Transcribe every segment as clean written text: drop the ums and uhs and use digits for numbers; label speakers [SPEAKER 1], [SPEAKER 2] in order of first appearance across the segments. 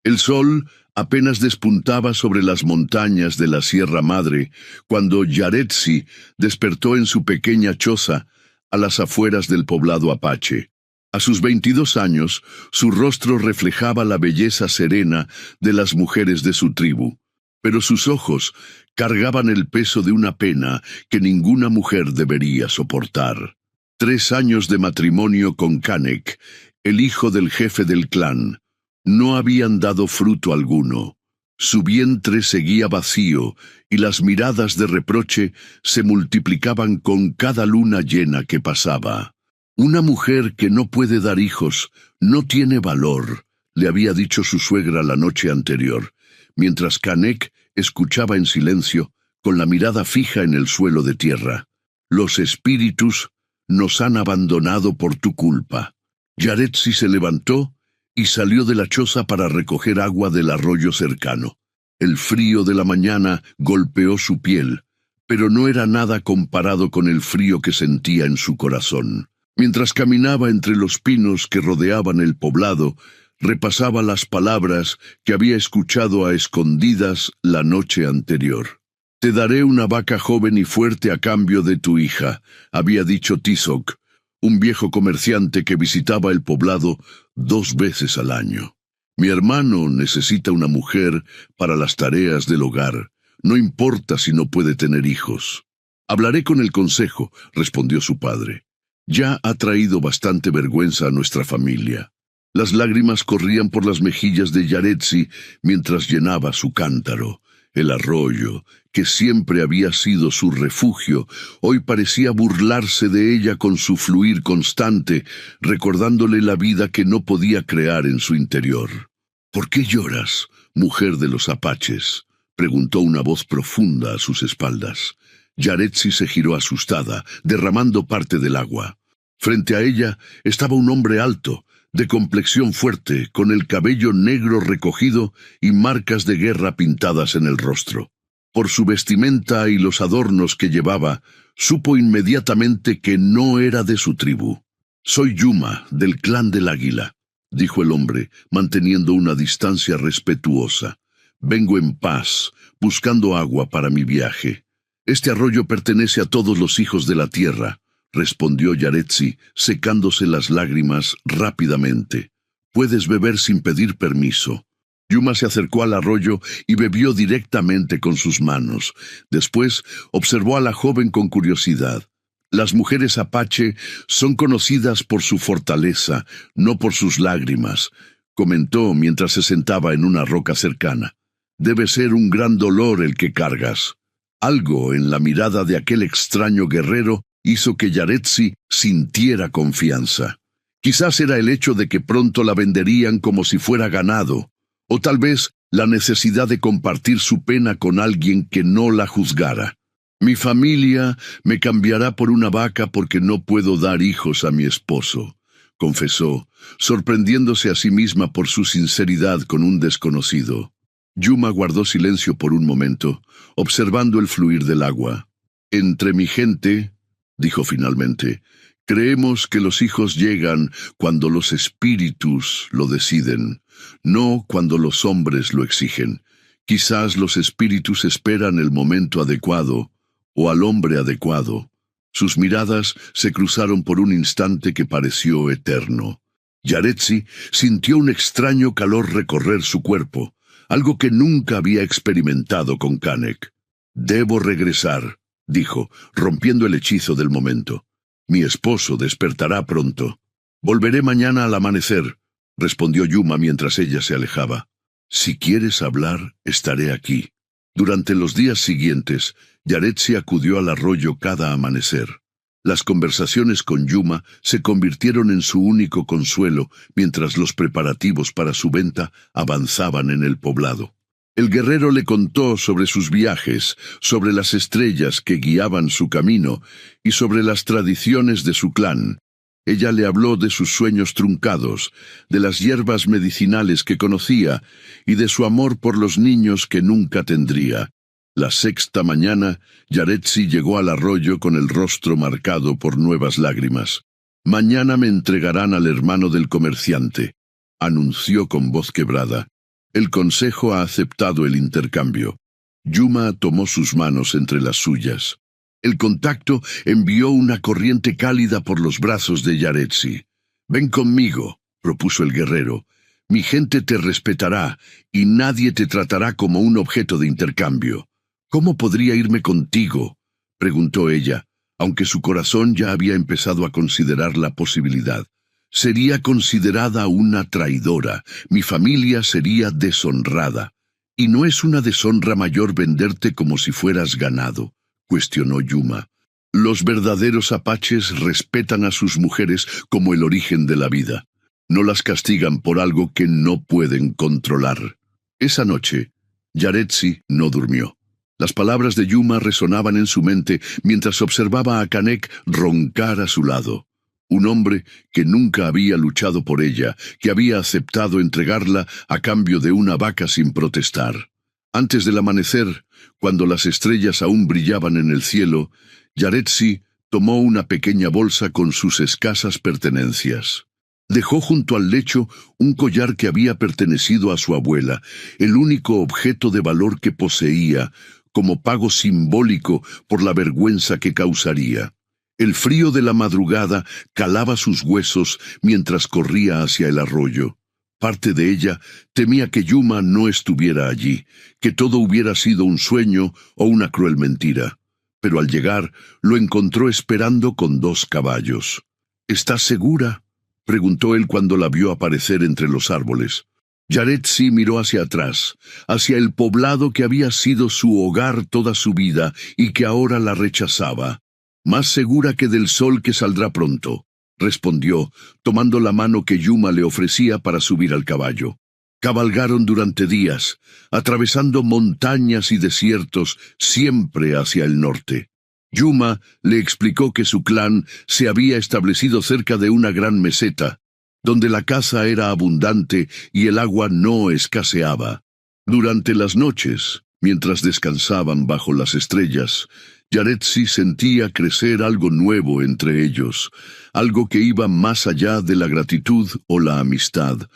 [SPEAKER 1] El sol apenas despuntaba sobre las montañas de la Sierra Madre cuando Yaretsi despertó en su pequeña choza a las afueras del poblado apache. A sus 22 años, su rostro reflejaba la belleza serena de las mujeres de su tribu, pero sus ojos cargaban el peso de una pena que ninguna mujer debería soportar. 3 años de matrimonio con Canek, el hijo del jefe del clan, no habían dado fruto alguno. Su vientre seguía vacío y las miradas de reproche se multiplicaban con cada luna llena que pasaba. Una mujer que no puede dar hijos no tiene valor, le había dicho su suegra la noche anterior, mientras Canek escuchaba en silencio, con la mirada fija en el suelo de tierra. Los espíritus nos han abandonado por tu culpa. Yaretsi se levantó y salió de la choza para recoger agua del arroyo cercano. El frío de la mañana golpeó su piel, pero no era nada comparado con el frío que sentía en su corazón. Mientras caminaba entre los pinos que rodeaban el poblado, repasaba las palabras que había escuchado a escondidas la noche anterior. «Te daré una vaca joven y fuerte a cambio de tu hija», había dicho Tizoc, un viejo comerciante que visitaba el poblado 2 veces al año. «Mi hermano necesita una mujer para las tareas del hogar. No importa si no puede tener hijos». «Hablaré con el consejo», respondió su padre. «Ya ha traído bastante vergüenza a nuestra familia». Las lágrimas corrían por las mejillas de Yaretsi mientras llenaba su cántaro. El arroyo, que siempre había sido su refugio, hoy parecía burlarse de ella con su fluir constante, recordándole la vida que no podía crear en su interior. «¿Por qué lloras, mujer de los apaches?», preguntó una voz profunda a sus espaldas. Yaretsi se giró asustada, derramando parte del agua. Frente a ella estaba un hombre alto, de complexión fuerte, con el cabello negro recogido y marcas de guerra pintadas en el rostro. Por su vestimenta y los adornos que llevaba, supo inmediatamente que no era de su tribu. «Soy Yuma, del clan del Águila», dijo el hombre, manteniendo una distancia respetuosa. «Vengo en paz, buscando agua para mi viaje. Este arroyo pertenece a todos los hijos de la tierra», respondió Yaretsi, secándose las lágrimas rápidamente. «Puedes beber sin pedir permiso». Yuma se acercó al arroyo y bebió directamente con sus manos. Después observó a la joven con curiosidad. «Las mujeres apache son conocidas por su fortaleza, no por sus lágrimas», comentó mientras se sentaba en una roca cercana. «Debe ser un gran dolor el que cargas». Algo en la mirada de aquel extraño guerrero hizo que Yaretsi sintiera confianza. Quizás era el hecho de que pronto la venderían como si fuera ganado, o tal vez la necesidad de compartir su pena con alguien que no la juzgara. «Mi familia me cambiará por una vaca porque no puedo dar hijos a mi esposo», confesó, sorprendiéndose a sí misma por su sinceridad con un desconocido. Yuma guardó silencio por un momento, observando el fluir del agua. «Entre mi gente», dijo finalmente, «creemos que los hijos llegan cuando los espíritus lo deciden, no cuando los hombres lo exigen. Quizás los espíritus esperan el momento adecuado, o al hombre adecuado». Sus miradas se cruzaron por un instante que pareció eterno. Yaretsi sintió un extraño calor recorrer su cuerpo, algo que nunca había experimentado con Canek. «Debo regresar», dijo, rompiendo el hechizo del momento. «Mi esposo despertará pronto». «Volveré mañana al amanecer», respondió Yuma mientras ella se alejaba. «Si quieres hablar, estaré aquí». Durante los días siguientes, Yaretsi acudió al arroyo cada amanecer. Las conversaciones con Yuma se convirtieron en su único consuelo mientras los preparativos para su venta avanzaban en el poblado. El guerrero le contó sobre sus viajes, sobre las estrellas que guiaban su camino y sobre las tradiciones de su clan. Ella le habló de sus sueños truncados, de las hierbas medicinales que conocía y de su amor por los niños que nunca tendría. La 6ª mañana, Yaretsi llegó al arroyo con el rostro marcado por nuevas lágrimas. «Mañana me entregarán al hermano del comerciante», anunció con voz quebrada. El consejo ha aceptado el intercambio. Yuma tomó sus manos entre las suyas. El contacto envió una corriente cálida por los brazos de Yaretsi. «Ven conmigo», propuso el guerrero. «Mi gente te respetará y nadie te tratará como un objeto de intercambio». «¿Cómo podría irme contigo?», preguntó ella, aunque su corazón ya había empezado a considerar la posibilidad. «Sería considerada una traidora, mi familia sería deshonrada. ¿Y no es una deshonra mayor venderte como si fueras ganado?», cuestionó Yuma. «Los verdaderos apaches respetan a sus mujeres como el origen de la vida. No las castigan por algo que no pueden controlar». Esa noche, Yaretsi no durmió. Las palabras de Yuma resonaban en su mente mientras observaba a Canek roncar a su lado. Un hombre que nunca había luchado por ella, que había aceptado entregarla a cambio de una vaca sin protestar. Antes del amanecer, cuando las estrellas aún brillaban en el cielo, Yaretsi tomó una pequeña bolsa con sus escasas pertenencias. Dejó junto al lecho un collar que había pertenecido a su abuela, el único objeto de valor que poseía, como pago simbólico por la vergüenza que causaría. El frío de la madrugada calaba sus huesos mientras corría hacia el arroyo. Parte de ella temía que Yuma no estuviera allí, que todo hubiera sido un sueño o una cruel mentira. Pero al llegar, lo encontró esperando con 2 caballos. «¿Estás segura?», preguntó él cuando la vio aparecer entre los árboles. Yaretsi miró hacia atrás, hacia el poblado que había sido su hogar toda su vida y que ahora la rechazaba. «Más segura que del sol que saldrá pronto», respondió, tomando la mano que Yuma le ofrecía para subir al caballo. Cabalgaron durante días, atravesando montañas y desiertos, siempre hacia el norte. Yuma le explicó que su clan se había establecido cerca de una gran meseta, donde la caza era abundante y el agua no escaseaba. Durante las noches, mientras descansaban bajo las estrellas, Yaretsi sentía crecer algo nuevo entre ellos, algo que iba más allá de la gratitud o la amistad.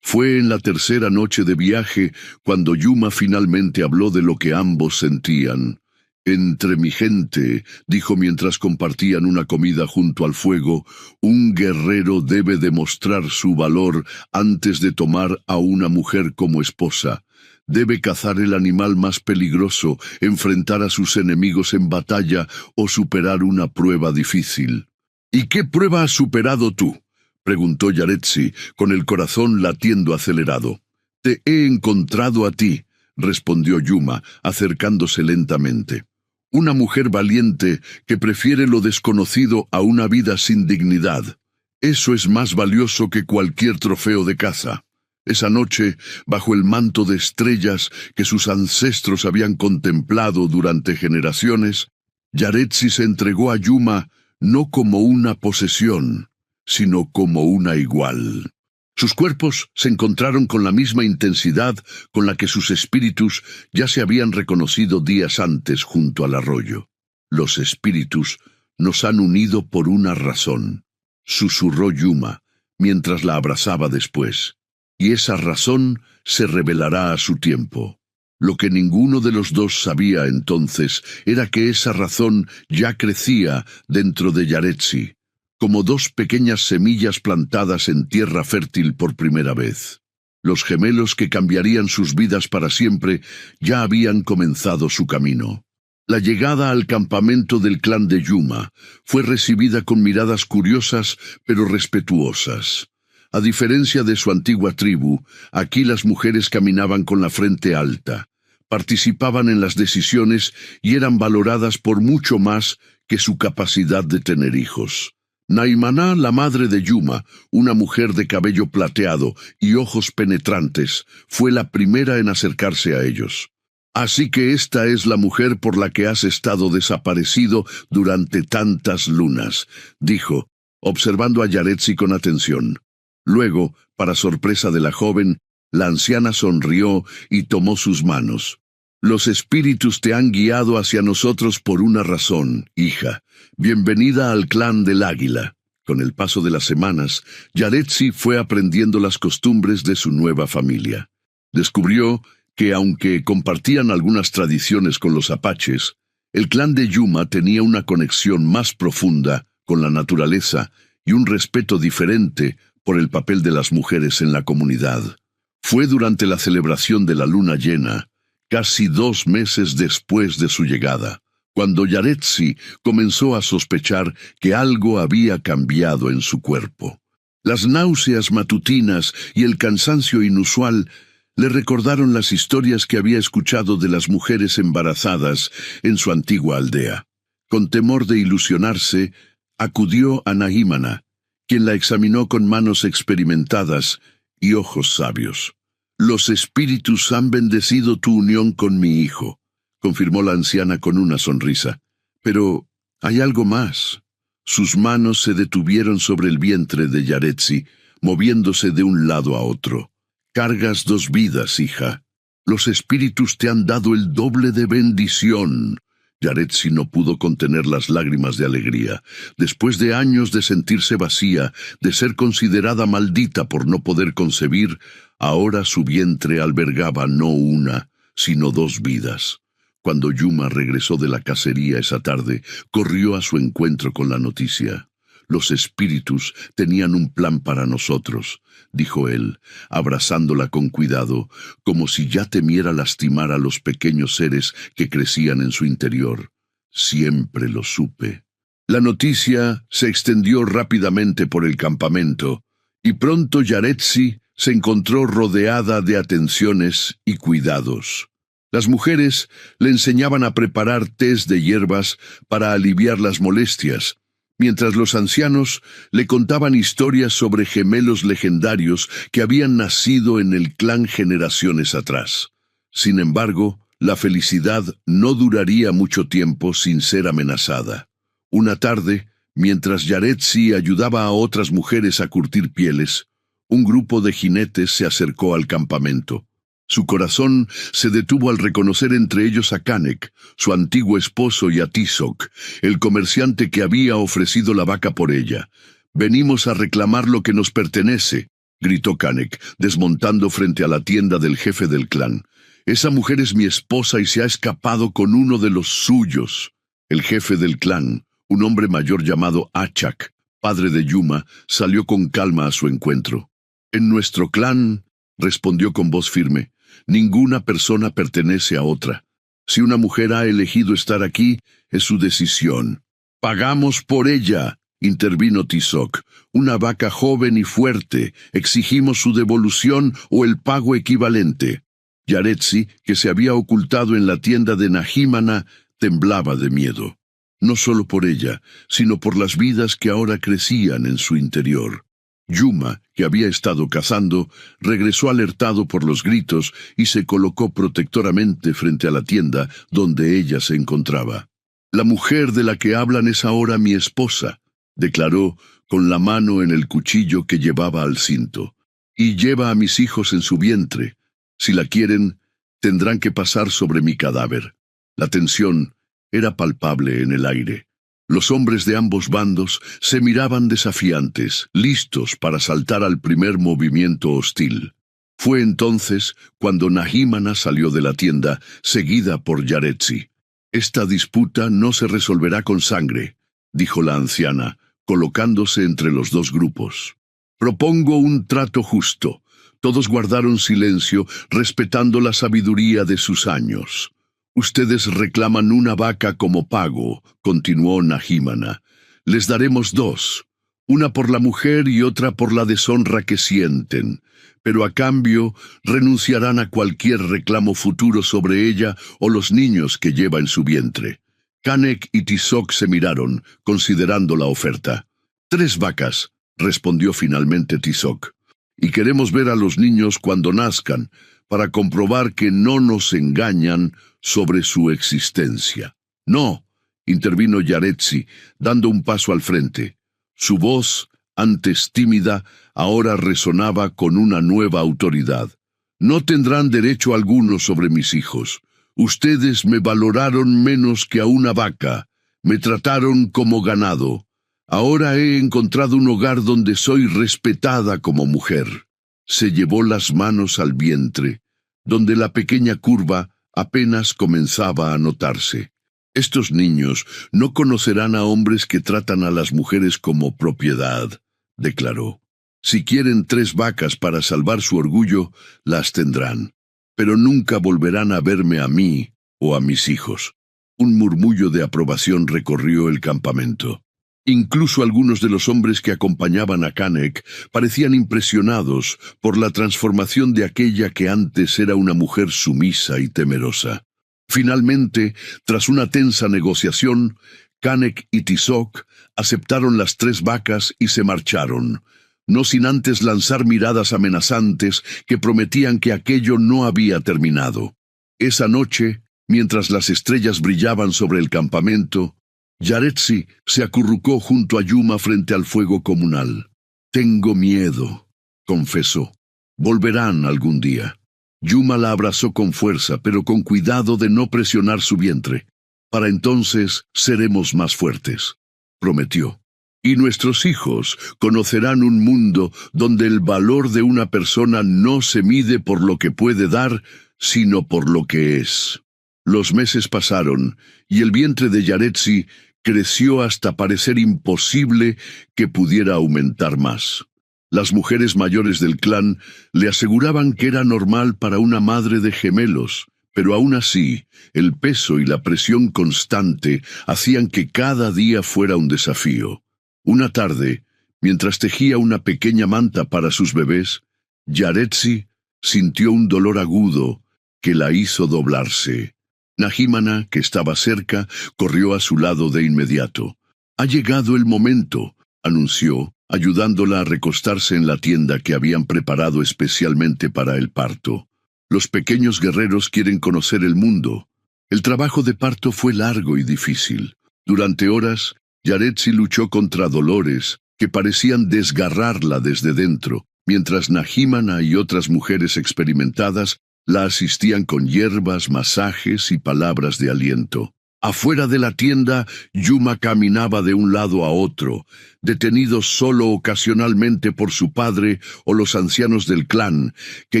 [SPEAKER 1] Fue en la tercera noche de viaje cuando Yuma finalmente habló de lo que ambos sentían. «Entre mi gente», dijo mientras compartían una comida junto al fuego, «un guerrero debe demostrar su valor antes de tomar a una mujer como esposa. Debe cazar el animal más peligroso, enfrentar a sus enemigos en batalla o superar una prueba difícil». «¿Y qué prueba has superado tú?», preguntó Yaretsi, con el corazón latiendo acelerado. «Te he encontrado a ti», respondió Yuma, acercándose lentamente. «Una mujer valiente que prefiere lo desconocido a una vida sin dignidad. Eso es más valioso que cualquier trofeo de caza». Esa noche, bajo el manto de estrellas que sus ancestros habían contemplado durante generaciones, Yaretsi se entregó a Yuma no como una posesión, sino como una igual. Sus cuerpos se encontraron con la misma intensidad con la que sus espíritus ya se habían reconocido días antes junto al arroyo. «Los espíritus nos han unido por una razón», susurró Yuma, mientras la abrazaba después. «Y esa razón se revelará a su tiempo». Lo que ninguno de los dos sabía entonces era que esa razón ya crecía dentro de Yaretsi, como 2 pequeñas semillas plantadas en tierra fértil por primera vez. Los gemelos que cambiarían sus vidas para siempre ya habían comenzado su camino. La llegada al campamento del clan de Yuma fue recibida con miradas curiosas pero respetuosas. A diferencia de su antigua tribu, aquí las mujeres caminaban con la frente alta, participaban en las decisiones y eran valoradas por mucho más que su capacidad de tener hijos. Naimaná, la madre de Yuma, una mujer de cabello plateado y ojos penetrantes, fue la primera en acercarse a ellos. «Así que esta es la mujer por la que has estado desaparecido durante tantas lunas», dijo, observando a Yaretsi con atención. Luego, para sorpresa de la joven, la anciana sonrió y tomó sus manos. «Los espíritus te han guiado hacia nosotros por una razón, hija. Bienvenida al clan del águila». Con el paso de las semanas, Yaretsi fue aprendiendo las costumbres de su nueva familia. Descubrió que, aunque compartían algunas tradiciones con los apaches, el clan de Yuma tenía una conexión más profunda con la naturaleza y un respeto diferente por el papel de las mujeres en la comunidad. Fue durante la celebración de la luna llena, casi 2 meses después de su llegada, cuando Yaretsi comenzó a sospechar que algo había cambiado en su cuerpo. Las náuseas matutinas y el cansancio inusual le recordaron las historias que había escuchado de las mujeres embarazadas en su antigua aldea. Con temor de ilusionarse, acudió a Nahimana, quien la examinó con manos experimentadas y ojos sabios. «Los espíritus han bendecido tu unión con mi hijo», confirmó la anciana con una sonrisa. «Pero hay algo más». Sus manos se detuvieron sobre el vientre de Yaretsi, moviéndose de un lado a otro. «Cargas 2 vidas, hija. Los espíritus te han dado el doble de bendición». Yaretsi no pudo contener las lágrimas de alegría. Después de años de sentirse vacía, de ser considerada maldita por no poder concebir, ahora su vientre albergaba no una, sino 2 vidas. Cuando Yuma regresó de la cacería esa tarde, corrió a su encuentro con la noticia. «Los espíritus tenían un plan para nosotros», dijo él, abrazándola con cuidado, como si ya temiera lastimar a los pequeños seres que crecían en su interior. «Siempre lo supe». La noticia se extendió rápidamente por el campamento, y pronto Yaretsi se encontró rodeada de atenciones y cuidados. Las mujeres le enseñaban a preparar tés de hierbas para aliviar las molestias, mientras los ancianos le contaban historias sobre gemelos legendarios que habían nacido en el clan generaciones atrás. Sin embargo, la felicidad no duraría mucho tiempo sin ser amenazada. Una tarde, mientras Yaretsi ayudaba a otras mujeres a curtir pieles, un grupo de jinetes se acercó al campamento. Su corazón se detuvo al reconocer entre ellos a Canek, su antiguo esposo, y a Tizoc, el comerciante que había ofrecido la vaca por ella. «Venimos a reclamar lo que nos pertenece», gritó Canek, desmontando frente a la tienda del jefe del clan. «Esa mujer es mi esposa y se ha escapado con uno de los suyos». El jefe del clan, un hombre mayor llamado Achak, padre de Yuma, salió con calma a su encuentro. «En nuestro clan», respondió con voz firme, «ninguna persona pertenece a otra. Si una mujer ha elegido estar aquí, es su decisión». «Pagamos por ella», intervino Tizoc. «Una vaca joven y fuerte. Exigimos su devolución o el pago equivalente». Yaretsi, que se había ocultado en la tienda de Nahimana, temblaba de miedo. No solo por ella, sino por las vidas que ahora crecían en su interior. Yuma, que había estado cazando, regresó alertado por los gritos y se colocó protectoramente frente a la tienda donde ella se encontraba. «La mujer de la que hablan es ahora mi esposa», declaró con la mano en el cuchillo que llevaba al cinto. «Y lleva a mis hijos en su vientre. Si la quieren, tendrán que pasar sobre mi cadáver». La tensión era palpable en el aire. Los hombres de ambos bandos se miraban desafiantes, listos para saltar al primer movimiento hostil. Fue entonces cuando Nahimana salió de la tienda, seguida por Yaretsi. «Esta disputa no se resolverá con sangre», dijo la anciana, colocándose entre los 2 grupos. «Propongo un trato justo». Todos guardaron silencio, respetando la sabiduría de sus años. «Ustedes reclaman una vaca como pago», continuó Nahimana. «Les daremos 2, una por la mujer y otra por la deshonra que sienten, pero a cambio renunciarán a cualquier reclamo futuro sobre ella o los niños que lleva en su vientre». Canek y Tizoc se miraron, considerando la oferta. «3 vacas», respondió finalmente Tizoc. «Y queremos ver a los niños cuando nazcan, para comprobar que no nos engañan sobre su existencia». «No», intervino Yaretsi, dando un paso al frente. Su voz, antes tímida, ahora resonaba con una nueva autoridad. «No tendrán derecho alguno sobre mis hijos. Ustedes me valoraron menos que a una vaca, me trataron como ganado. Ahora he encontrado un hogar donde soy respetada como mujer». Se llevó las manos al vientre, donde la pequeña curva apenas comenzaba a notarse. Estos niños no conocerán a hombres que tratan a las mujeres como propiedad, declaró. Si quieren 3 vacas para salvar su orgullo, las tendrán, pero nunca volverán a verme a mí o a mis hijos. Un murmullo de aprobación recorrió el campamento. Incluso algunos de los hombres que acompañaban a Canek parecían impresionados por la transformación de aquella que antes era una mujer sumisa y temerosa. Finalmente, tras una tensa negociación, Canek y Tizoc aceptaron las 3 vacas y se marcharon, no sin antes lanzar miradas amenazantes que prometían que aquello no había terminado. Esa noche, mientras las estrellas brillaban sobre el campamento, Yaretsi se acurrucó junto a Yuma frente al fuego comunal. «Tengo miedo», confesó. «Volverán algún día». Yuma la abrazó con fuerza, pero con cuidado de no presionar su vientre. «Para entonces seremos más fuertes», prometió. «Y nuestros hijos conocerán un mundo donde el valor de una persona no se mide por lo que puede dar, sino por lo que es». Los meses pasaron, y el vientre de Yaretsi creció hasta parecer imposible que pudiera aumentar más. Las mujeres mayores del clan le aseguraban que era normal para una madre de gemelos, pero aún así, el peso y la presión constante hacían que cada día fuera un desafío. Una tarde, mientras tejía una pequeña manta para sus bebés, Yaretsi sintió un dolor agudo que la hizo doblarse. Nahimana, que estaba cerca, corrió a su lado de inmediato. «Ha llegado el momento», anunció, ayudándola a recostarse en la tienda que habían preparado especialmente para el parto. «Los pequeños guerreros quieren conocer el mundo». El trabajo de parto fue largo y difícil. Durante horas, Yaretsi luchó contra dolores que parecían desgarrarla desde dentro, mientras Nahimana y otras mujeres experimentadas la asistían con hierbas, masajes y palabras de aliento. Afuera de la tienda, Yuma caminaba de un lado a otro, detenido solo ocasionalmente por su padre o los ancianos del clan, que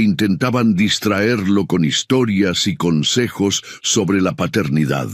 [SPEAKER 1] intentaban distraerlo con historias y consejos sobre la paternidad.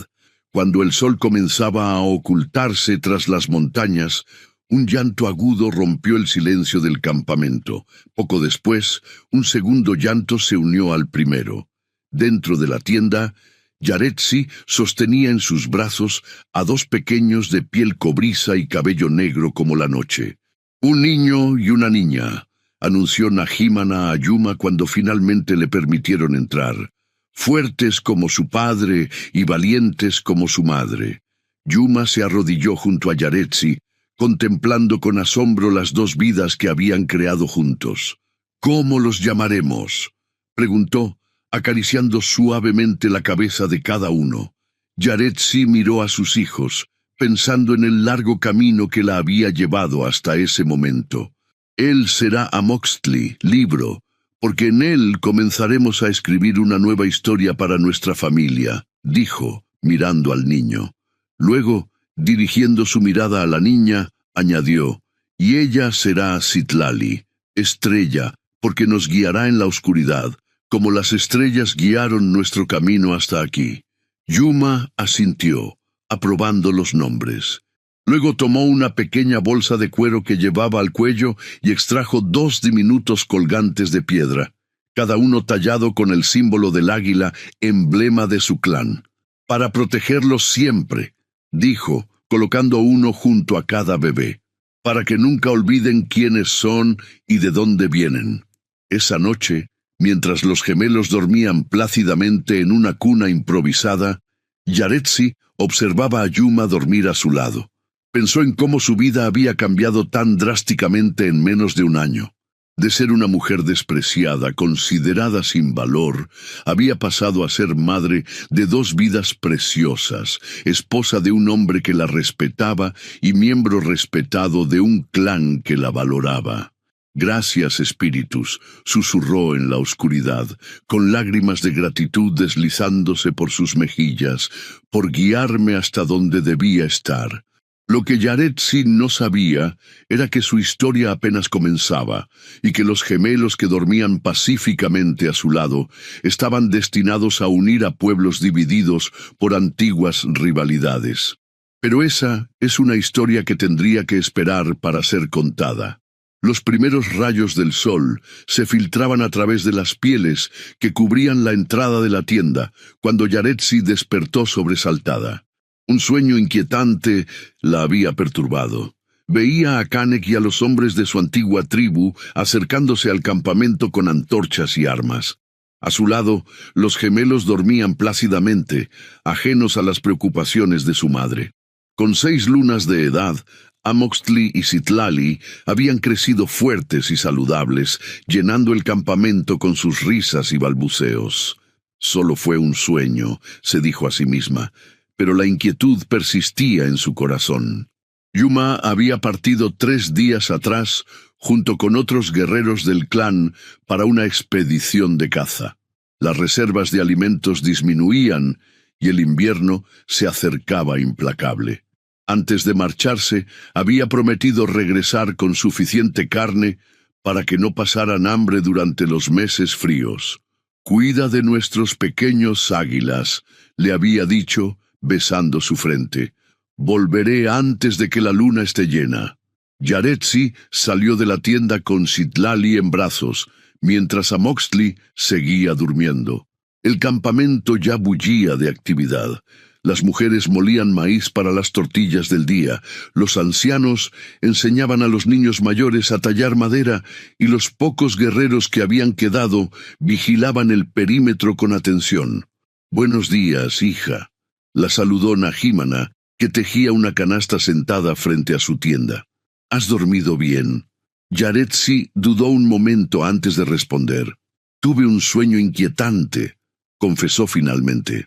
[SPEAKER 1] Cuando el sol comenzaba a ocultarse tras las montañas, un llanto agudo rompió el silencio del campamento. Poco después, un segundo llanto se unió al primero. Dentro de la tienda, Yaretsi sostenía en sus brazos a 2 pequeños de piel cobriza y cabello negro como la noche. «Un niño y una niña», anunció Nahimana a Yuma cuando finalmente le permitieron entrar. «Fuertes como su padre y valientes como su madre». Yuma se arrodilló junto a Yaretsi, contemplando con asombro las 2 vidas que habían creado juntos. «¿Cómo los llamaremos?», preguntó, acariciando suavemente la cabeza de cada uno. Yaretsi miró a sus hijos, pensando en el largo camino que la había llevado hasta ese momento. «Él será Amoxtli, libro, porque en él comenzaremos a escribir una nueva historia para nuestra familia», dijo, mirando al niño. Luego, dirigiendo su mirada a la niña, añadió: «Y ella será Citlali, estrella, porque nos guiará en la oscuridad, como las estrellas guiaron nuestro camino hasta aquí». Yuma asintió, aprobando los nombres. Luego tomó una pequeña bolsa de cuero que llevaba al cuello y extrajo 2 diminutos colgantes de piedra, cada uno tallado con el símbolo del águila, emblema de su clan. «Para protegerlos siempre», dijo, colocando uno junto a cada bebé, «para que nunca olviden quiénes son y de dónde vienen». Esa noche, mientras los gemelos dormían plácidamente en una cuna improvisada, Yaretsi observaba a Yuma dormir a su lado. Pensó en cómo su vida había cambiado tan drásticamente en menos de un año. De ser una mujer despreciada, considerada sin valor, había pasado a ser madre de 2 vidas preciosas, esposa de un hombre que la respetaba y miembro respetado de un clan que la valoraba. «Gracias, espíritus», susurró en la oscuridad, con lágrimas de gratitud deslizándose por sus mejillas, «por guiarme hasta donde debía estar». Lo que Yaretsi no sabía era que su historia apenas comenzaba y que los gemelos que dormían pacíficamente a su lado estaban destinados a unir a pueblos divididos por antiguas rivalidades. Pero esa es una historia que tendría que esperar para ser contada. Los primeros rayos del sol se filtraban a través de las pieles que cubrían la entrada de la tienda cuando Yaretsi despertó sobresaltada. Un sueño inquietante la había perturbado. Veía a Canek y a los hombres de su antigua tribu acercándose al campamento con antorchas y armas. A su lado, los gemelos dormían plácidamente, ajenos a las preocupaciones de su madre. Con 6 lunas de edad, Amoxtli y Citlali habían crecido fuertes y saludables, llenando el campamento con sus risas y balbuceos. Solo fue un sueño, se dijo a sí misma, pero la inquietud persistía en su corazón. Yuma había partido 3 días atrás, junto con otros guerreros del clan, para una expedición de caza. Las reservas de alimentos disminuían y el invierno se acercaba implacable. Antes de marcharse, había prometido regresar con suficiente carne para que no pasaran hambre durante los meses fríos. «Cuida de nuestros pequeños águilas», le había dicho, besando su frente. «Volveré antes de que la luna esté llena». Yaretsi salió de la tienda con Citlali en brazos, mientras Amoxtli seguía durmiendo. El campamento ya bullía de actividad. Las mujeres molían maíz para las tortillas del día, los ancianos enseñaban a los niños mayores a tallar madera y los pocos guerreros que habían quedado vigilaban el perímetro con atención. «Buenos días, hija», la saludó Nahimana, que tejía una canasta sentada frente a su tienda. «¿Has dormido bien?» Yaretsi dudó un momento antes de responder. «Tuve un sueño inquietante», confesó finalmente.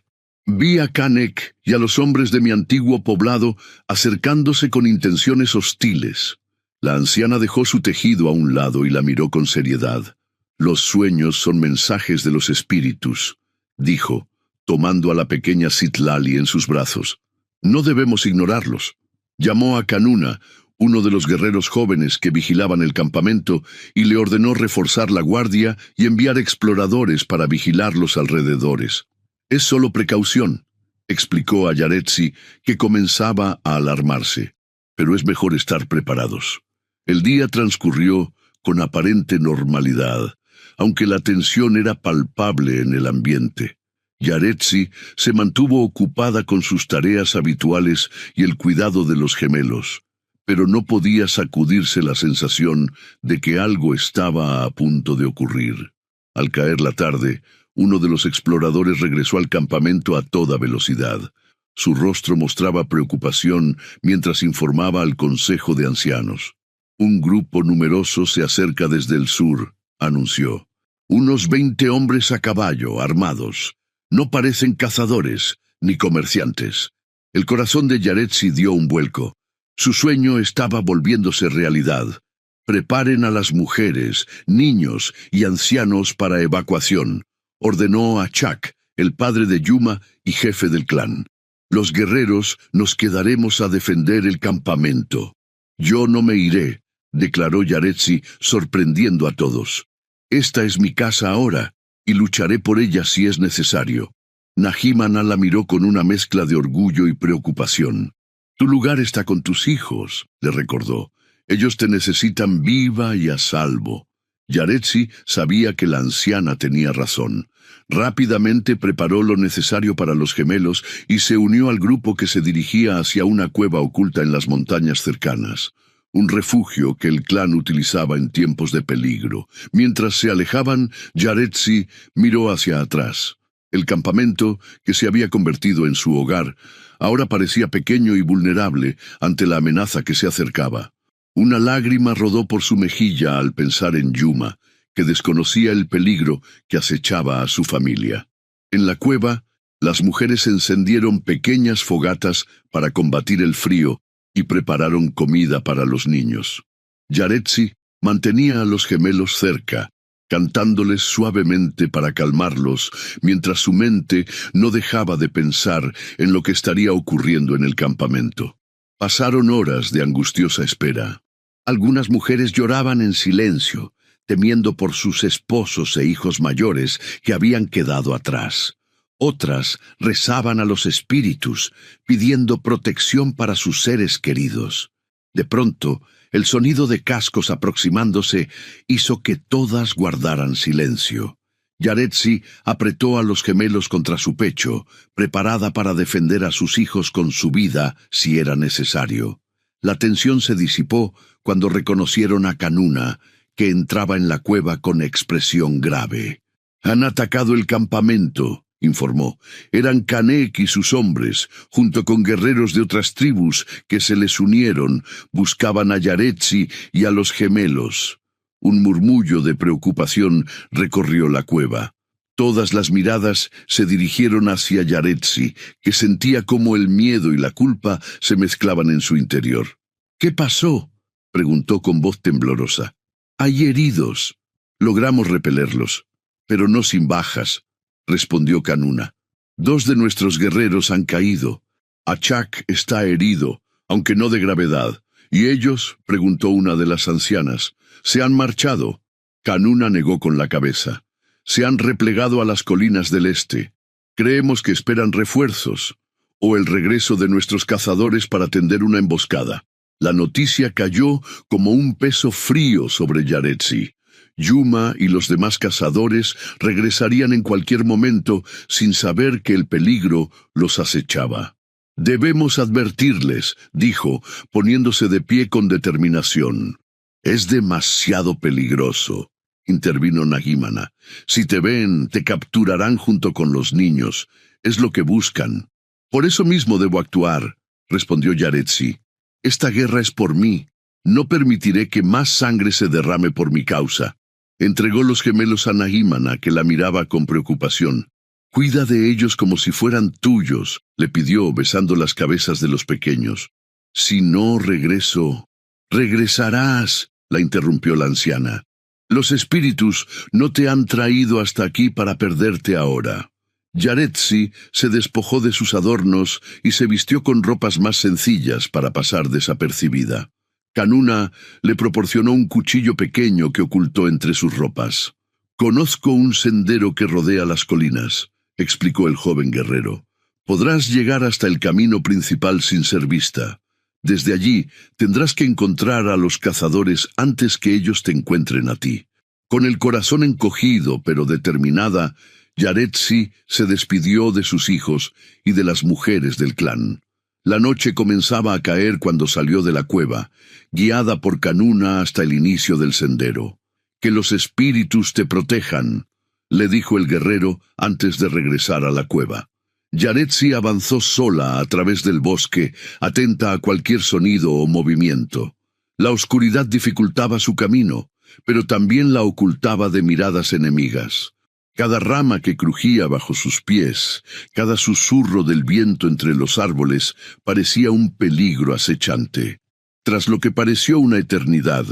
[SPEAKER 1] «Vi a Canek y a los hombres de mi antiguo poblado acercándose con intenciones hostiles». La anciana dejó su tejido a un lado y la miró con seriedad. «Los sueños son mensajes de los espíritus», dijo, tomando a la pequeña Citlali en sus brazos. «No debemos ignorarlos». Llamó a Canuna, uno de los guerreros jóvenes que vigilaban el campamento, y le ordenó reforzar la guardia y enviar exploradores para vigilar los alrededores. «Es solo precaución», explicó a Yaretsi, que comenzaba a alarmarse. «Pero es mejor estar preparados». El día transcurrió con aparente normalidad, aunque la tensión era palpable en el ambiente. Yaretsi se mantuvo ocupada con sus tareas habituales y el cuidado de los gemelos, pero no podía sacudirse la sensación de que algo estaba a punto de ocurrir. Al caer la tarde, uno de los exploradores regresó al campamento a toda velocidad. Su rostro mostraba preocupación mientras informaba al consejo de ancianos. «Un grupo numeroso se acerca desde el sur», anunció. «Unos 20 hombres a caballo, armados. No parecen cazadores ni comerciantes». El corazón de Yaretsi dio un vuelco. Su sueño estaba volviéndose realidad. «Preparen a las mujeres, niños y ancianos para evacuación», ordenó a Chak, el padre de Yuma y jefe del clan. «Los guerreros nos quedaremos a defender el campamento». «Yo no me iré», declaró Yaretsi, sorprendiendo a todos. «Esta es mi casa ahora, y lucharé por ella si es necesario». Nahimana la miró con una mezcla de orgullo y preocupación. «Tu lugar está con tus hijos», le recordó. «Ellos te necesitan viva y a salvo». Yaretsi sabía que la anciana tenía razón. Rápidamente preparó lo necesario para los gemelos y se unió al grupo que se dirigía hacia una cueva oculta en las montañas cercanas, un refugio que el clan utilizaba en tiempos de peligro. Mientras se alejaban, Yaretsi miró hacia atrás. El campamento, que se había convertido en su hogar, ahora parecía pequeño y vulnerable ante la amenaza que se acercaba. Una lágrima rodó por su mejilla al pensar en Yuma, que desconocía el peligro que acechaba a su familia. En la cueva, las mujeres encendieron pequeñas fogatas para combatir el frío y prepararon comida para los niños. Yaretsi mantenía a los gemelos cerca, cantándoles suavemente para calmarlos, mientras su mente no dejaba de pensar en lo que estaría ocurriendo en el campamento. Pasaron horas de angustiosa espera. Algunas mujeres lloraban en silencio, temiendo por sus esposos e hijos mayores que habían quedado atrás. Otras rezaban a los espíritus, pidiendo protección para sus seres queridos. De pronto, el sonido de cascos aproximándose hizo que todas guardaran silencio. Yaretsi apretó a los gemelos contra su pecho, preparada para defender a sus hijos con su vida si era necesario. La tensión se disipó cuando reconocieron a Kanuna, que entraba en la cueva con expresión grave. «Han atacado el campamento», informó. Eran Kanek y sus hombres, junto con guerreros de otras tribus que se les unieron, buscaban a Yaretsi y a los gemelos. Un murmullo de preocupación recorrió la cueva. Todas las miradas se dirigieron hacia Yaretsi, que sentía cómo el miedo y la culpa se mezclaban en su interior. «¿Qué pasó?», preguntó con voz temblorosa. «Hay heridos. Logramos repelerlos, pero no sin bajas», respondió Kanuna. «2 de nuestros guerreros han caído. Achak está herido, aunque no de gravedad. ¿Y ellos?», preguntó una de las ancianas. «Se han marchado». Kanuna negó con la cabeza. «Se han replegado a las colinas del este. Creemos que esperan refuerzos, o el regreso de nuestros cazadores para tender una emboscada». La noticia cayó como un peso frío sobre Yaretsi. Yuma y los demás cazadores regresarían en cualquier momento sin saber que el peligro los acechaba. «Debemos advertirles», dijo, poniéndose de pie con determinación. «Es demasiado peligroso», intervino Nahimana. «Si te ven, te capturarán junto con los niños. Es lo que buscan». «Por eso mismo debo actuar», respondió Yaretsi. «Esta guerra es por mí. No permitiré que más sangre se derrame por mi causa». Entregó los gemelos a Nahimana, que la miraba con preocupación. «Cuida de ellos como si fueran tuyos», le pidió, besando las cabezas de los pequeños. «Si no regreso...» «Regresarás», la interrumpió la anciana. «Los espíritus no te han traído hasta aquí para perderte ahora». Yaretsi se despojó de sus adornos y se vistió con ropas más sencillas para pasar desapercibida. Kanuna le proporcionó un cuchillo pequeño que ocultó entre sus ropas. «Conozco un sendero que rodea las colinas», explicó el joven guerrero. «Podrás llegar hasta el camino principal sin ser vista. Desde allí tendrás que encontrar a los cazadores antes que ellos te encuentren a ti». Con el corazón encogido pero determinada, Yaretsi se despidió de sus hijos y de las mujeres del clan. La noche comenzaba a caer cuando salió de la cueva, guiada por Kanuna hasta el inicio del sendero. «Que los espíritus te protejan», le dijo el guerrero antes de regresar a la cueva. Yaretsi avanzó sola a través del bosque, atenta a cualquier sonido o movimiento. La oscuridad dificultaba su camino, pero también la ocultaba de miradas enemigas. Cada rama que crujía bajo sus pies, cada susurro del viento entre los árboles, parecía un peligro acechante. Tras lo que pareció una eternidad,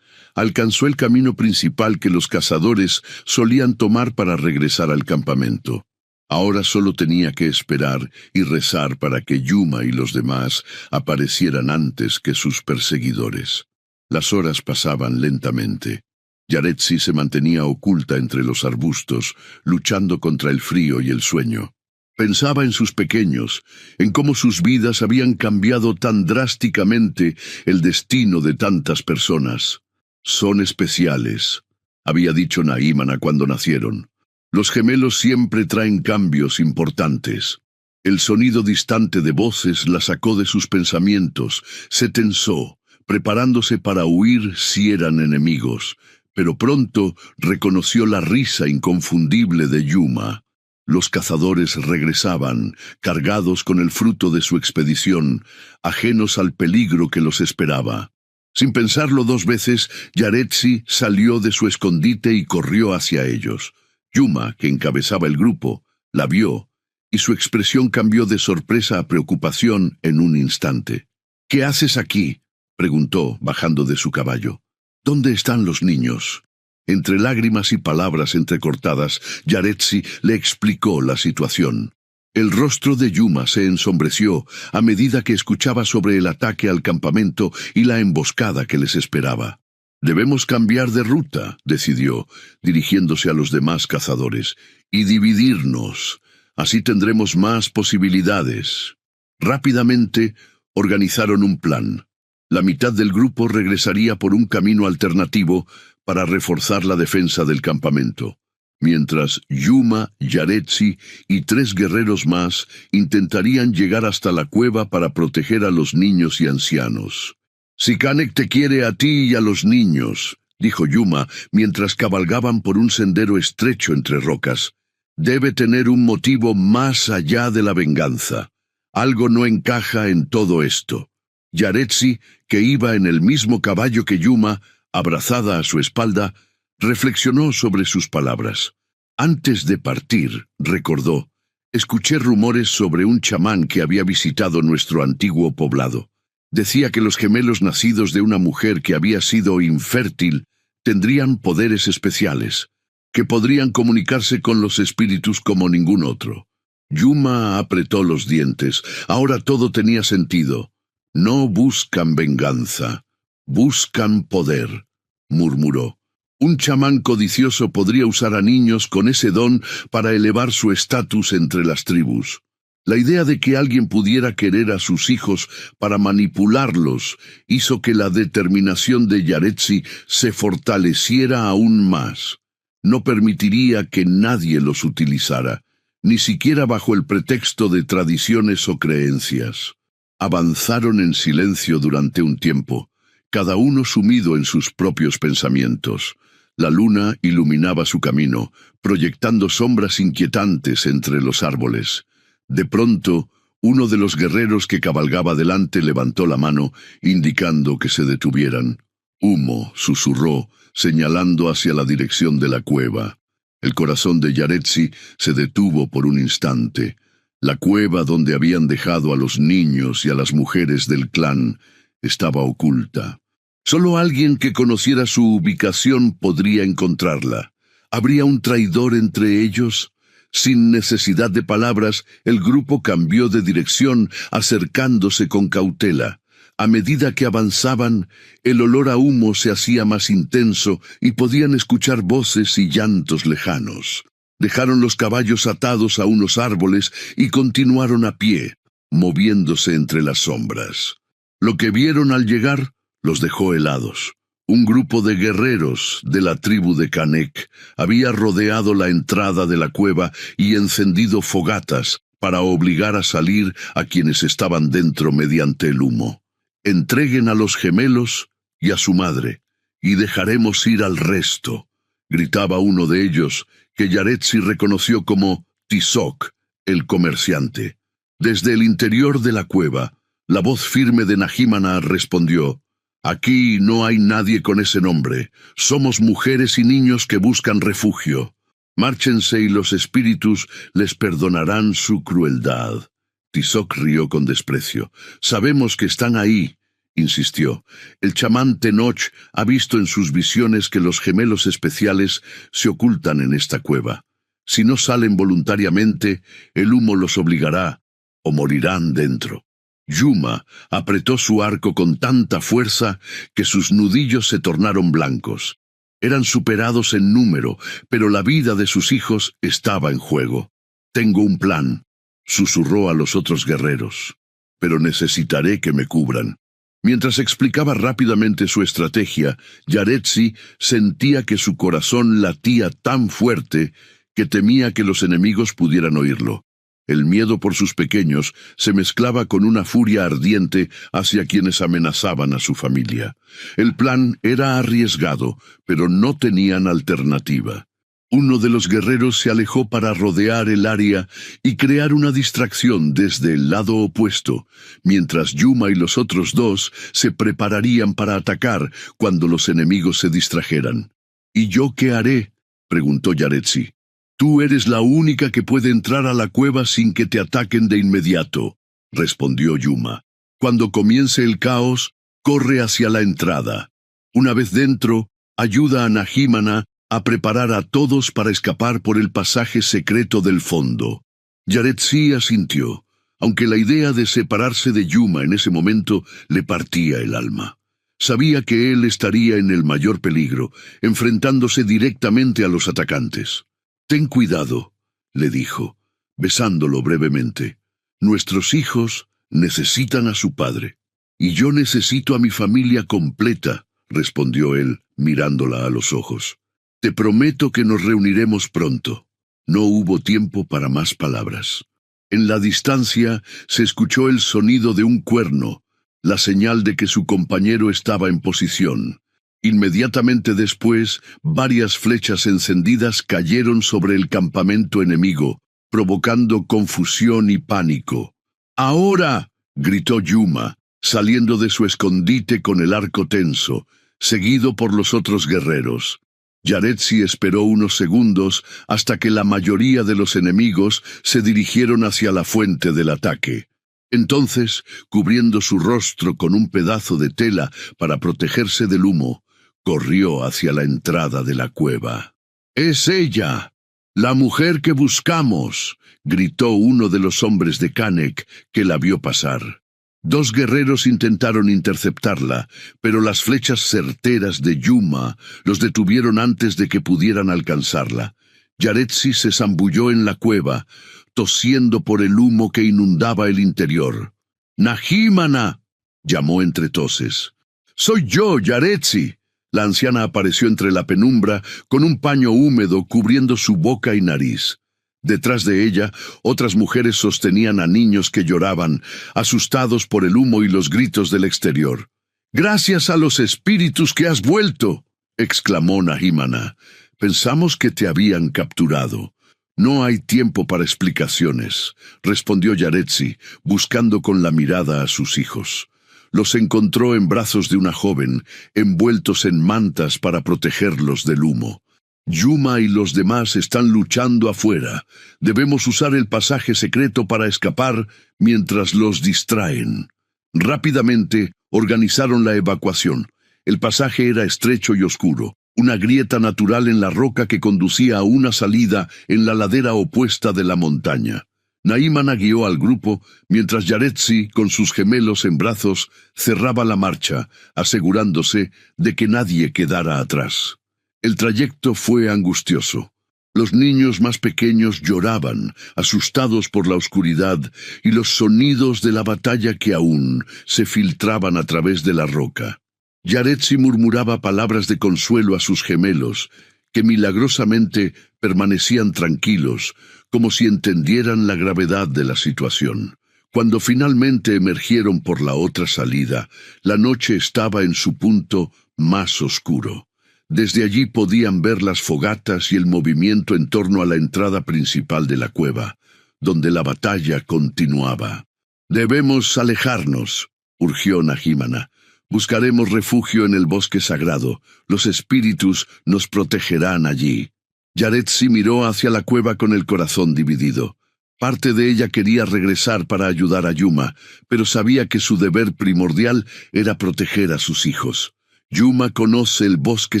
[SPEAKER 1] alcanzó el camino principal que los cazadores solían tomar para regresar al campamento. Ahora solo tenía que esperar y rezar para que Yuma y los demás aparecieran antes que sus perseguidores. Las horas pasaban lentamente. Yaretsi se mantenía oculta entre los arbustos, luchando contra el frío y el sueño. Pensaba en sus pequeños, en cómo sus vidas habían cambiado tan drásticamente el destino de tantas personas. «Son especiales», había dicho Nahimana cuando nacieron. «Los gemelos siempre traen cambios importantes». El sonido distante de voces la sacó de sus pensamientos, se tensó, preparándose para huir si eran enemigos. Pero pronto reconoció la risa inconfundible de Yuma. Los cazadores regresaban, cargados con el fruto de su expedición, ajenos al peligro que los esperaba. Sin pensarlo 2 veces, Yaretsi salió de su escondite y corrió hacia ellos. Yuma, que encabezaba el grupo, la vio, y su expresión cambió de sorpresa a preocupación en un instante. «¿Qué haces aquí?», preguntó, bajando de su caballo. «¿Dónde están los niños?». Entre lágrimas y palabras entrecortadas, Yaretsi le explicó la situación. El rostro de Yuma se ensombreció a medida que escuchaba sobre el ataque al campamento y la emboscada que les esperaba. «Debemos cambiar de ruta», decidió, dirigiéndose a los demás cazadores, «y dividirnos. Así tendremos más posibilidades». Rápidamente organizaron un plan. La mitad del grupo regresaría por un camino alternativo para reforzar la defensa del campamento, mientras Yuma, Yaretsi y 3 guerreros más intentarían llegar hasta la cueva para proteger a los niños y ancianos. «Si Kanek te quiere a ti y a los niños», dijo Yuma mientras cabalgaban por un sendero estrecho entre rocas, «debe tener un motivo más allá de la venganza. Algo no encaja en todo esto». Yaretsi, que iba en el mismo caballo que Yuma, abrazada a su espalda, reflexionó sobre sus palabras. «Antes de partir», recordó, «escuché rumores sobre un chamán que había visitado nuestro antiguo poblado. Decía que los gemelos nacidos de una mujer que había sido infértil tendrían poderes especiales, que podrían comunicarse con los espíritus como ningún otro». Yuma apretó los dientes. Ahora todo tenía sentido. «No buscan venganza, buscan poder», murmuró. «Un chamán codicioso podría usar a niños con ese don para elevar su estatus entre las tribus». La idea de que alguien pudiera querer a sus hijos para manipularlos hizo que la determinación de Yaretsi se fortaleciera aún más. No permitiría que nadie los utilizara, ni siquiera bajo el pretexto de tradiciones o creencias. Avanzaron en silencio durante un tiempo, cada uno sumido en sus propios pensamientos. La luna iluminaba su camino, proyectando sombras inquietantes entre los árboles. De pronto, uno de los guerreros que cabalgaba delante levantó la mano, indicando que se detuvieran. «Humo», susurró, señalando hacia la dirección de la cueva. El corazón de Yaretsi se detuvo por un instante. La cueva donde habían dejado a los niños y a las mujeres del clan estaba oculta. Solo alguien que conociera su ubicación podría encontrarla. ¿Habría un traidor entre ellos? Sin necesidad de palabras, el grupo cambió de dirección, acercándose con cautela. A medida que avanzaban, el olor a humo se hacía más intenso y podían escuchar voces y llantos lejanos. Dejaron los caballos atados a unos árboles y continuaron a pie, moviéndose entre las sombras. Lo que vieron al llegar los dejó helados. Un grupo de guerreros de la tribu de Kanek había rodeado la entrada de la cueva y encendido fogatas para obligar a salir a quienes estaban dentro mediante el humo. «Entreguen a los gemelos y a su madre, y dejaremos ir al resto», gritaba uno de ellos, que Yaretsi reconoció como Tizoc, el comerciante. Desde el interior de la cueva, la voz firme de Nahimana respondió: «Aquí no hay nadie con ese nombre. Somos mujeres y niños que buscan refugio. Márchense y los espíritus les perdonarán su crueldad». Tizoc rió con desprecio. «Sabemos que están ahí», insistió. «El chamán Tenoch ha visto en sus visiones que los gemelos especiales se ocultan en esta cueva. Si no salen voluntariamente, el humo los obligará, o morirán dentro». Yuma apretó su arco con tanta fuerza que sus nudillos se tornaron blancos. Eran superados en número, pero la vida de sus hijos estaba en juego. «Tengo un plan», susurró a los otros guerreros, «pero necesitaré que me cubran». Mientras explicaba rápidamente su estrategia, Yaretsi sentía que su corazón latía tan fuerte que temía que los enemigos pudieran oírlo. El miedo por sus pequeños se mezclaba con una furia ardiente hacia quienes amenazaban a su familia. El plan era arriesgado, pero no tenían alternativa. Uno de los guerreros se alejó para rodear el área y crear una distracción desde el lado opuesto, mientras Yuma y los otros dos se prepararían para atacar cuando los enemigos se distrajeran. «¿Y yo qué haré?», preguntó Yaretsi. «Tú eres la única que puede entrar a la cueva sin que te ataquen de inmediato», respondió Yuma. «Cuando comience el caos, corre hacia la entrada. Una vez dentro, ayuda a Nahimana a preparar a todos para escapar por el pasaje secreto del fondo. Yaretsi asintió, aunque la idea de separarse de Yuma en ese momento le partía el alma. Sabía que él estaría en el mayor peligro, enfrentándose directamente a los atacantes. «Ten cuidado», le dijo, besándolo brevemente. «Nuestros hijos necesitan a su padre. Y yo necesito a mi familia completa», respondió él, mirándola a los ojos. «Te prometo que nos reuniremos pronto». No hubo tiempo para más palabras. En la distancia se escuchó el sonido de un cuerno, la señal de que su compañero estaba en posición. Inmediatamente después, varias flechas encendidas cayeron sobre el campamento enemigo, provocando confusión y pánico. «¡Ahora!», gritó Yuma, saliendo de su escondite con el arco tenso, seguido por los otros guerreros. Yaretsi esperó unos segundos hasta que la mayoría de los enemigos se dirigieron hacia la fuente del ataque. Entonces, cubriendo su rostro con un pedazo de tela para protegerse del humo, corrió hacia la entrada de la cueva. «¡Es ella! ¡La mujer que buscamos!», gritó uno de los hombres de Kanek que la vio pasar. Dos guerreros intentaron interceptarla, pero las flechas certeras de Yuma los detuvieron antes de que pudieran alcanzarla. Yaretsi se zambulló en la cueva, tosiendo por el humo que inundaba el interior. «¡Nahimana!», llamó entre toses. «Soy yo, Yaretsi». La anciana apareció entre la penumbra con un paño húmedo cubriendo su boca y nariz. Detrás de ella, otras mujeres sostenían a niños que lloraban, asustados por el humo y los gritos del exterior. «¡Gracias a los espíritus que has vuelto!», exclamó Nahimana. «Pensamos que te habían capturado». «No hay tiempo para explicaciones», respondió Yaretsi, buscando con la mirada a sus hijos. Los encontró en brazos de una joven, envueltos en mantas para protegerlos del humo. «Yuma y los demás están luchando afuera. Debemos usar el pasaje secreto para escapar mientras los distraen». Rápidamente organizaron la evacuación. El pasaje era estrecho y oscuro, una grieta natural en la roca que conducía a una salida en la ladera opuesta de la montaña. Nahimana guió al grupo, mientras Yaretsi, con sus gemelos en brazos, cerraba la marcha, asegurándose de que nadie quedara atrás. El trayecto fue angustioso. Los niños más pequeños lloraban, asustados por la oscuridad y los sonidos de la batalla que aún se filtraban a través de la roca. Yaretsi murmuraba palabras de consuelo a sus gemelos, que milagrosamente permanecían tranquilos, como si entendieran la gravedad de la situación. Cuando finalmente emergieron por la otra salida, la noche estaba en su punto más oscuro. Desde allí podían ver las fogatas y el movimiento en torno a la entrada principal de la cueva, donde la batalla continuaba. «Debemos alejarnos», urgió Nahimana. «Buscaremos refugio en el bosque sagrado. Los espíritus nos protegerán allí». Yaretsi miró hacia la cueva con el corazón dividido. Parte de ella quería regresar para ayudar a Yuma, pero sabía que su deber primordial era proteger a sus hijos. «Yuma conoce el bosque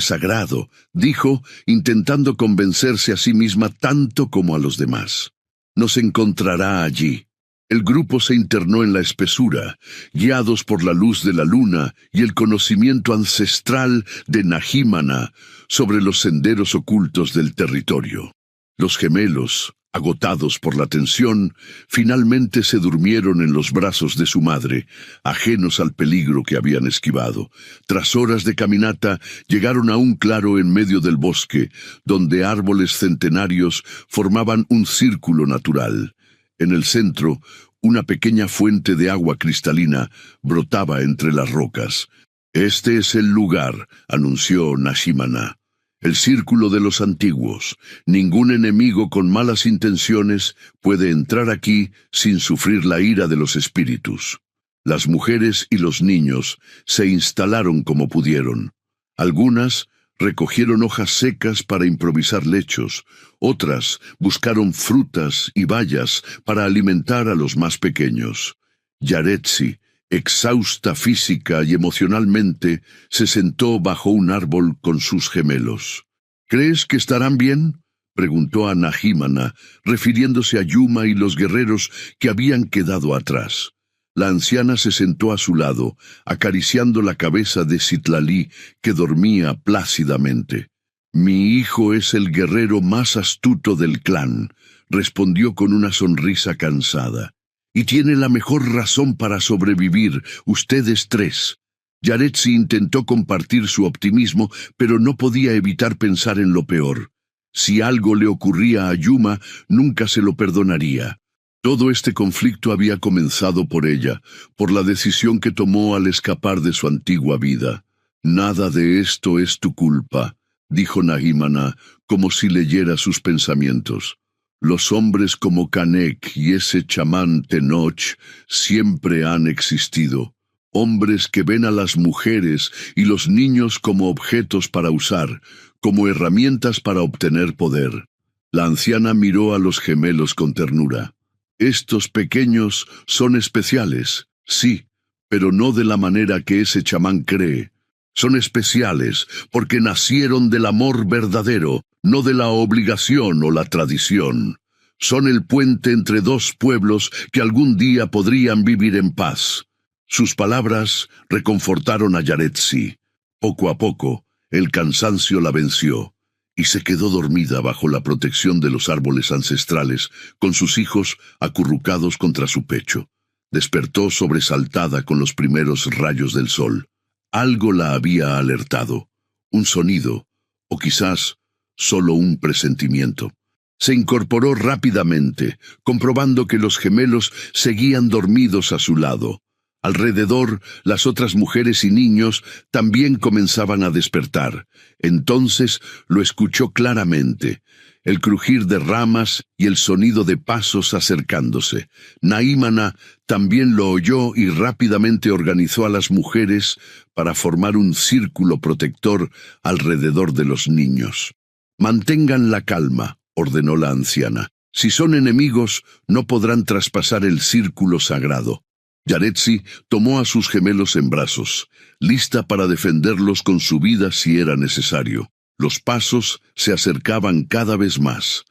[SPEAKER 1] sagrado», dijo, intentando convencerse a sí misma tanto como a los demás. «Nos encontrará allí». El grupo se internó en la espesura, guiados por la luz de la luna y el conocimiento ancestral de Nahimana sobre los senderos ocultos del territorio. Los gemelos, agotados por la tensión, finalmente se durmieron en los brazos de su madre, ajenos al peligro que habían esquivado. Tras horas de caminata, llegaron a un claro en medio del bosque, donde árboles centenarios formaban un círculo natural. En el centro, una pequeña fuente de agua cristalina brotaba entre las rocas. «Este es el lugar», anunció Nahimana. «El círculo de los antiguos. Ningún enemigo con malas intenciones puede entrar aquí sin sufrir la ira de los espíritus». Las mujeres y los niños se instalaron como pudieron. Algunas recogieron hojas secas para improvisar lechos, otras buscaron frutas y bayas para alimentar a los más pequeños. Yaretsi, exhausta física y emocionalmente, se sentó bajo un árbol con sus gemelos. «¿Crees que estarán bien?», preguntó a Nahimana, refiriéndose a Yuma y los guerreros que habían quedado atrás. La anciana se sentó a su lado, acariciando la cabeza de Citlali, que dormía plácidamente. «Mi hijo es el guerrero más astuto del clan», respondió con una sonrisa cansada. «Y tiene la mejor razón para sobrevivir, ustedes tres». Yaretsi intentó compartir su optimismo, pero no podía evitar pensar en lo peor. Si algo le ocurría a Yuma, nunca se lo perdonaría. Todo este conflicto había comenzado por ella, por la decisión que tomó al escapar de su antigua vida. «Nada de esto es tu culpa», dijo Nahimana, como si leyera sus pensamientos. «Los hombres como Canek y ese chamán Tenoch siempre han existido. Hombres que ven a las mujeres y los niños como objetos para usar, como herramientas para obtener poder». La anciana miró a los gemelos con ternura. «Estos pequeños son especiales, sí, pero no de la manera que ese chamán cree. Son especiales porque nacieron del amor verdadero, no de la obligación o la tradición. Son el puente entre dos pueblos que algún día podrían vivir en paz». Sus palabras reconfortaron a Yaretsi. Poco a poco, el cansancio la venció, y se quedó dormida bajo la protección de los árboles ancestrales, con sus hijos acurrucados contra su pecho. Despertó sobresaltada con los primeros rayos del sol. Algo la había alertado, un sonido, o quizás solo un presentimiento. Se incorporó rápidamente, comprobando que los gemelos seguían dormidos a su lado. Alrededor, las otras mujeres y niños también comenzaban a despertar. Entonces lo escuchó claramente, el crujir de ramas y el sonido de pasos acercándose. Nahimana también lo oyó y rápidamente organizó a las mujeres para formar un círculo protector alrededor de los niños. «Mantengan la calma», ordenó la anciana. «Si son enemigos, no podrán traspasar el círculo sagrado». Yaretsi tomó a sus gemelos en brazos, lista para defenderlos con su vida si era necesario. Los pasos se acercaban cada vez más.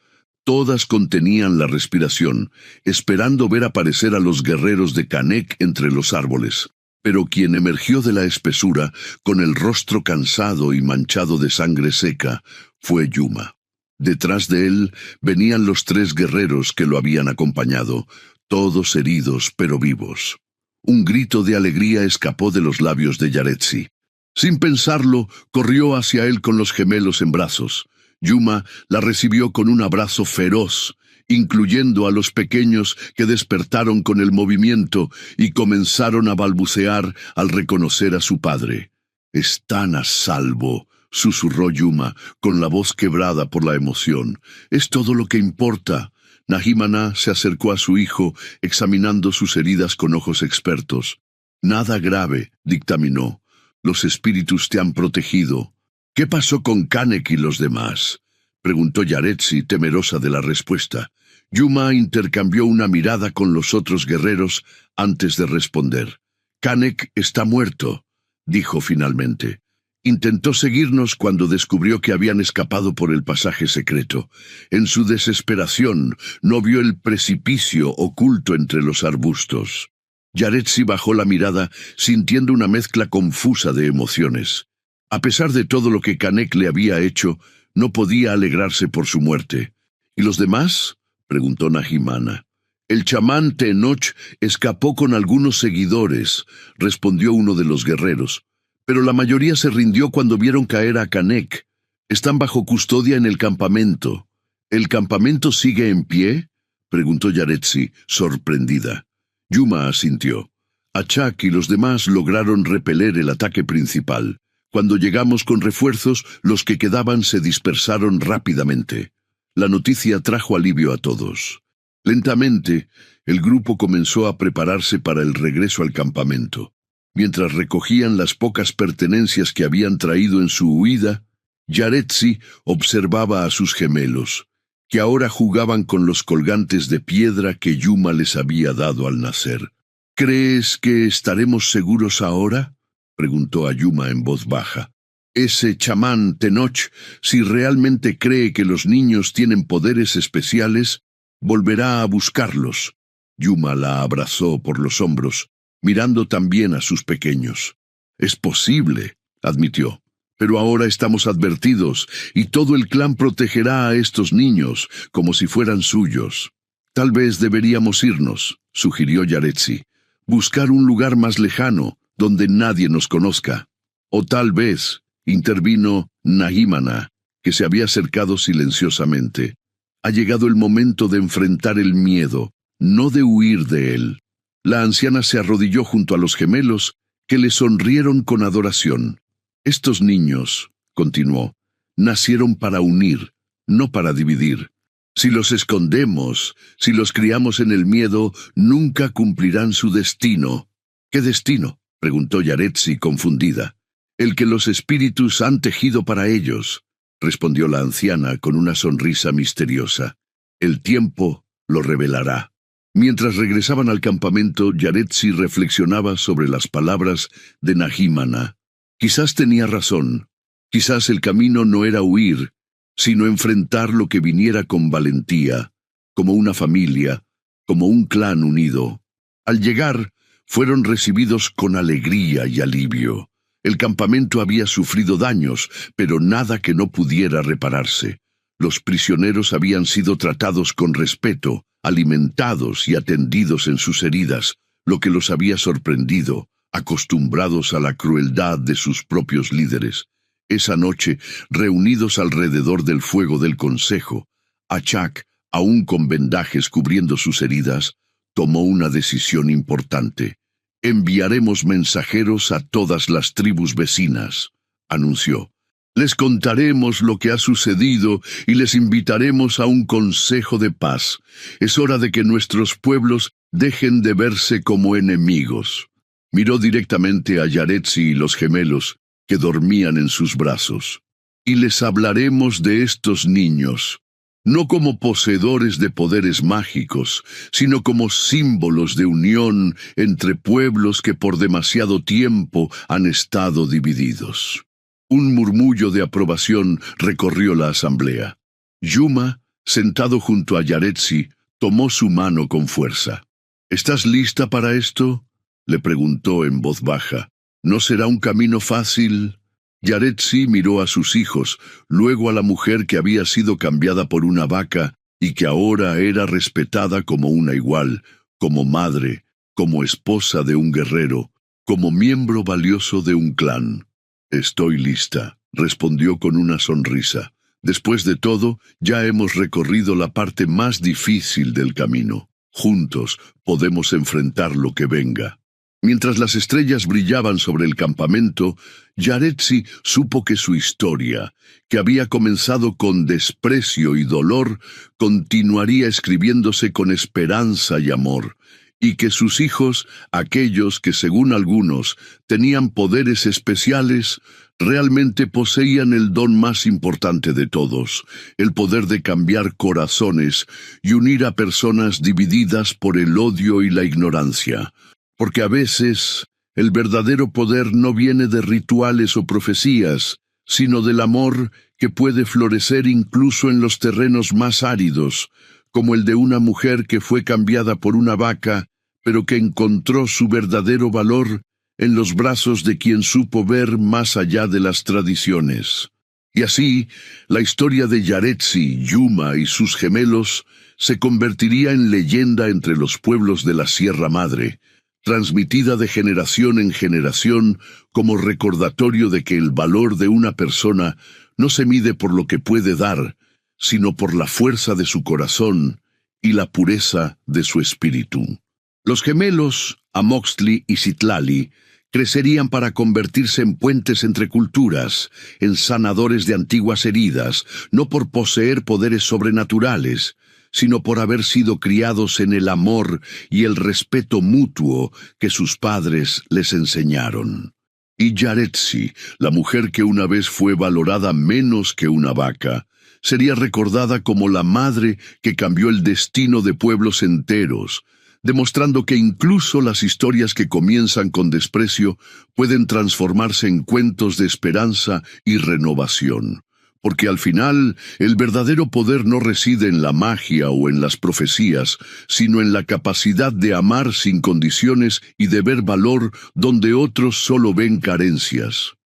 [SPEAKER 1] Todas contenían la respiración, esperando ver aparecer a los guerreros de Canek entre los árboles. Pero quien emergió de la espesura, con el rostro cansado y manchado de sangre seca, fue Yuma. Detrás de él venían los tres guerreros que lo habían acompañado, todos heridos pero vivos. Un grito de alegría escapó de los labios de Yaretsi. Sin pensarlo, corrió hacia él con los gemelos en brazos. Yuma la recibió con un abrazo feroz, incluyendo a los pequeños que despertaron con el movimiento y comenzaron a balbucear al reconocer a su padre. «Están a salvo», susurró Yuma, con la voz quebrada por la emoción. «Es todo lo que importa». Nahimana se acercó a su hijo, examinando sus heridas con ojos expertos. «Nada grave», dictaminó. «Los espíritus te han protegido». «¿Qué pasó con Canek y los demás?», preguntó Yaretsi, temerosa de la respuesta. Yuma intercambió una mirada con los otros guerreros antes de responder. «Canek está muerto», dijo finalmente. «Intentó seguirnos cuando descubrió que habían escapado por el pasaje secreto. En su desesperación, no vio el precipicio oculto entre los arbustos». Yaretsi bajó la mirada, sintiendo una mezcla confusa de emociones. A pesar de todo lo que Canek le había hecho, no podía alegrarse por su muerte. «¿Y los demás?», preguntó Nahimana. «El chamán Tenoch escapó con algunos seguidores», respondió uno de los guerreros. «Pero la mayoría se rindió cuando vieron caer a Canek. Están bajo custodia en el campamento». «¿El campamento sigue en pie?», preguntó Yaretsi, sorprendida. Yuma asintió. Achak y los demás lograron repeler el ataque principal. Cuando llegamos con refuerzos, los que quedaban se dispersaron rápidamente. La noticia trajo alivio a todos. Lentamente, el grupo comenzó a prepararse para el regreso al campamento. Mientras recogían las pocas pertenencias que habían traído en su huida, Yaretsi observaba a sus gemelos, que ahora jugaban con los colgantes de piedra que Yuma les había dado al nacer. «¿Crees que estaremos seguros ahora?», preguntó a Yuma en voz baja. Ese chamán Tenoch, si realmente cree que los niños tienen poderes especiales, volverá a buscarlos. Yuma la abrazó por los hombros, mirando también a sus pequeños. Es posible, admitió, pero ahora estamos advertidos, y todo el clan protegerá a estos niños como si fueran suyos. Tal vez deberíamos irnos, sugirió Yaretsi, buscar un lugar más lejano, donde nadie nos conozca. O tal vez, intervino Nahimana, que se había acercado silenciosamente. Ha llegado el momento de enfrentar el miedo, no de huir de él. La anciana se arrodilló junto a los gemelos, que le sonrieron con adoración. Estos niños, continuó, nacieron para unir, no para dividir. Si los escondemos, si los criamos en el miedo, nunca cumplirán su destino. ¿Qué destino?, preguntó Yaretsi confundida. El que los espíritus han tejido para ellos, respondió la anciana con una sonrisa misteriosa. El tiempo lo revelará. Mientras regresaban al campamento, Yaretsi reflexionaba sobre las palabras de Nahimana. Quizás tenía razón. Quizás el camino no era huir, sino enfrentar lo que viniera con valentía, como una familia, como un clan unido. Al llegar, fueron recibidos con alegría y alivio. El campamento había sufrido daños, pero nada que no pudiera repararse. Los prisioneros habían sido tratados con respeto, alimentados y atendidos en sus heridas, lo que los había sorprendido, acostumbrados a la crueldad de sus propios líderes. Esa noche, reunidos alrededor del fuego del consejo, Achak, aún con vendajes cubriendo sus heridas, tomó una decisión importante. «Enviaremos mensajeros a todas las tribus vecinas», anunció. «Les contaremos lo que ha sucedido y les invitaremos a un consejo de paz. Es hora de que nuestros pueblos dejen de verse como enemigos». Miró directamente a Yaretsi y los gemelos, que dormían en sus brazos. «Y les hablaremos de estos niños, no como poseedores de poderes mágicos, sino como símbolos de unión entre pueblos que por demasiado tiempo han estado divididos». Un murmullo de aprobación recorrió la asamblea. Yuma, sentado junto a Yaretsi, tomó su mano con fuerza. «¿Estás lista para esto?», le preguntó en voz baja. «¿No será un camino fácil?» Yaretsi miró a sus hijos, luego a la mujer que había sido cambiada por una vaca y que ahora era respetada como una igual, como madre, como esposa de un guerrero, como miembro valioso de un clan. «Estoy lista», respondió con una sonrisa. «Después de todo, ya hemos recorrido la parte más difícil del camino. Juntos podemos enfrentar lo que venga». Mientras las estrellas brillaban sobre el campamento, Yaretsi supo que su historia, que había comenzado con desprecio y dolor, continuaría escribiéndose con esperanza y amor, y que sus hijos, aquellos que según algunos tenían poderes especiales, realmente poseían el don más importante de todos, el poder de cambiar corazones y unir a personas divididas por el odio y la ignorancia. Porque a veces el verdadero poder no viene de rituales o profecías, sino del amor que puede florecer incluso en los terrenos más áridos, como el de una mujer que fue cambiada por una vaca, pero que encontró su verdadero valor en los brazos de quien supo ver más allá de las tradiciones. Y así, la historia de Yaretsi, Yuma y sus gemelos se convertiría en leyenda entre los pueblos de la Sierra Madre, transmitida de generación en generación como recordatorio de que el valor de una persona no se mide por lo que puede dar, sino por la fuerza de su corazón y la pureza de su espíritu. Los gemelos, Amoxtli y Citlali, crecerían para convertirse en puentes entre culturas, en sanadores de antiguas heridas, no por poseer poderes sobrenaturales, sino por haber sido criados en el amor y el respeto mutuo que sus padres les enseñaron. Y Yaretsi, la mujer que una vez fue valorada menos que una vaca, sería recordada como la madre que cambió el destino de pueblos enteros, demostrando que incluso las historias que comienzan con desprecio pueden transformarse en cuentos de esperanza y renovación. Porque al final, el verdadero poder no reside en la magia o en las profecías, sino en la capacidad de amar sin condiciones y de ver valor donde otros solo ven carencias.